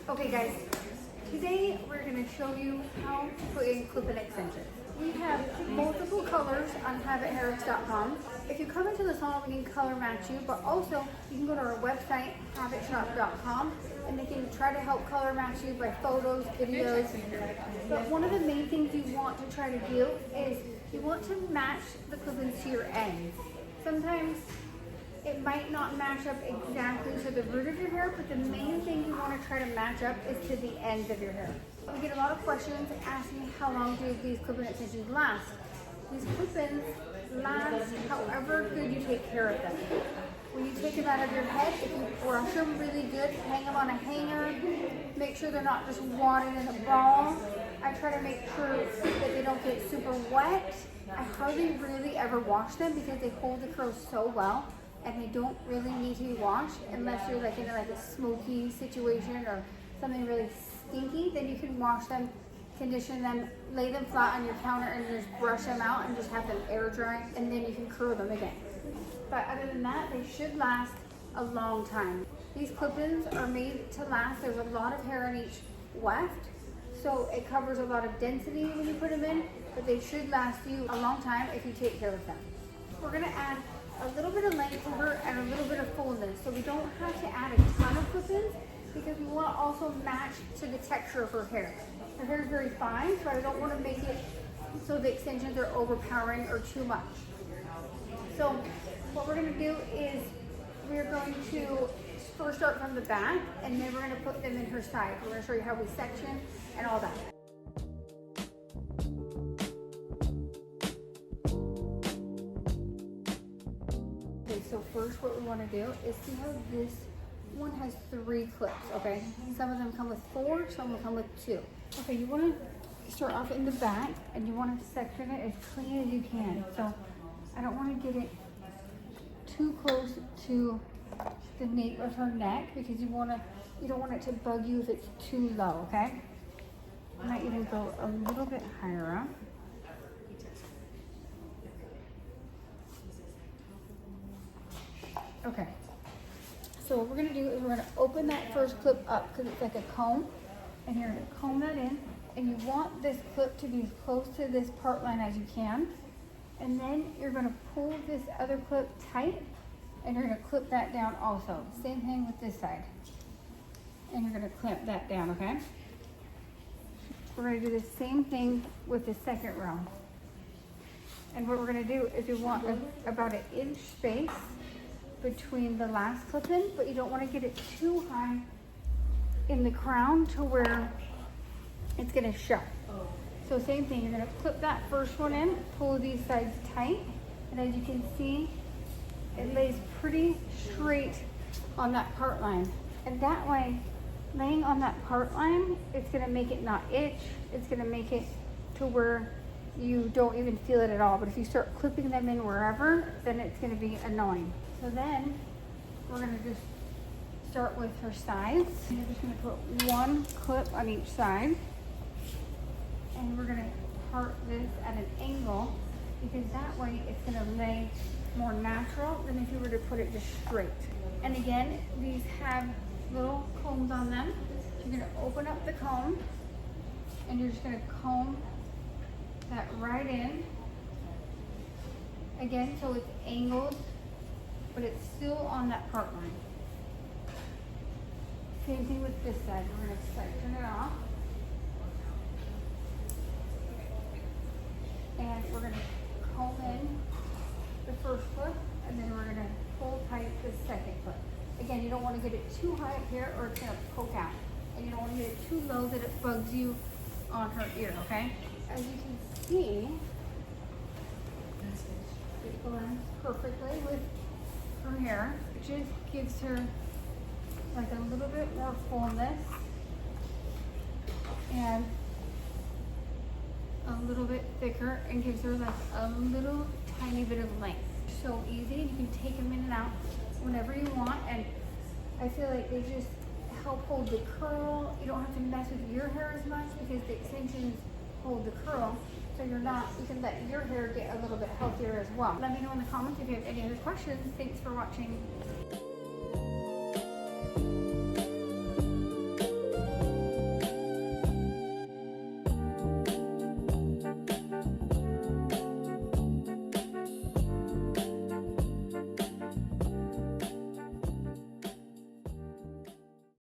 Okay guys, today we're going to show you how to put in clip-in extensions. We have multiple colors on habithairworks.com. If you come into the salon, we can color match you, but also you can go to our website, habitshop.com, and they can try to help color match you by photos, videos. But one of the main things you want to try to do is you want to match the clip-ins to your ends. Sometimes it might not match up exactly to the root of your hair, but the main thing you want to try to match up is to the ends of your hair. We get a lot of questions asking how long do these clip-in extensions last. These clip-ins last however good you take care of them. When you take them out of your head, if you brush them really good, hang them on a hanger, make sure they're not just wadding in a ball. I try to make sure that they don't get super wet. I hardly really ever wash them because they hold the curls so well. And they don't really need to be washed unless you're like in a smoky situation or something really stinky. Then you can wash them, condition them, lay them flat on your counter and just brush them out and just have them air dry, and then you can curl them again. But other than that, they should last a long time. These clip-ins are made to last. There's a lot of hair in each weft, so it covers a lot of density when you put them in, but they should last you a long time if you take care of them. We're gonna add a little bit of length to her and a little bit of fullness, so we don't have to add a ton of clip-ins because we want to also match to the texture of her hair. Her hair is very fine, so I don't want to make it so the extensions are overpowering or too much. So what we're going to do is we're going to first start from the back, and then we're going to put them in her side. We're going to show you how we section and all that. So first what we want to do is see how this one has 3 clips, okay? Some of them come with 4, some will come with 2. Okay, you want to start off in the back and you want to section it as clean as you can. So I don't want to get it too close to the nape of her neck because you don't want it to bug you if it's too low, okay? I might even go a little bit higher up. Okay, so what we're going to do is we're going to open that first clip up because it's like a comb, and you're going to comb that in, and you want this clip to be as close to this part line as you can, and then you're going to pull this other clip tight, and you're going to clip that down also. Same thing with this side, and you're going to clamp that down, okay? We're going to do the same thing with the second row, and what we're going to do is we want about 1 inch space between the last clip-in, but you don't want to get it too high in the crown to where it's going to show. So same thing, you're going to clip that first one in, pull these sides tight, and as you can see, it lays pretty straight on that part line. And that way, laying on that part line, it's going to make it not itch, it's going to make it to where you don't even feel it at all. But if you start clipping them in wherever, then it's going to be annoying. So then we're going to just start with her sides. And you're just going to put 1 clip on each side. And we're going to part this at an angle because that way it's going to lay more natural than if you were to put it just straight. And again, these have little combs on them. You're going to open up the comb and you're just going to comb that right in. Again, so it's angled, but it's still on that part line. Same thing with this side. We're going to section it off. And we're going to comb in the first clip, and then we're going to pull tight the second clip. Again, you don't want to get it too high up here or it's going to poke out. And you don't want to get it too low that it bugs you on her ear, okay? As you can see, it blends perfectly with her hair. It just gives her like a little bit more fullness and a little bit thicker, and gives her like a little tiny bit of length. So easy, you can take them in and out whenever you want, and I feel like they just help hold the curl. You don't have to mess with your hair as much because the extensions hold the curl, so you can let your hair get a little bit healthier as well. Let me know in the comments if you have any other questions. Thanks for watching.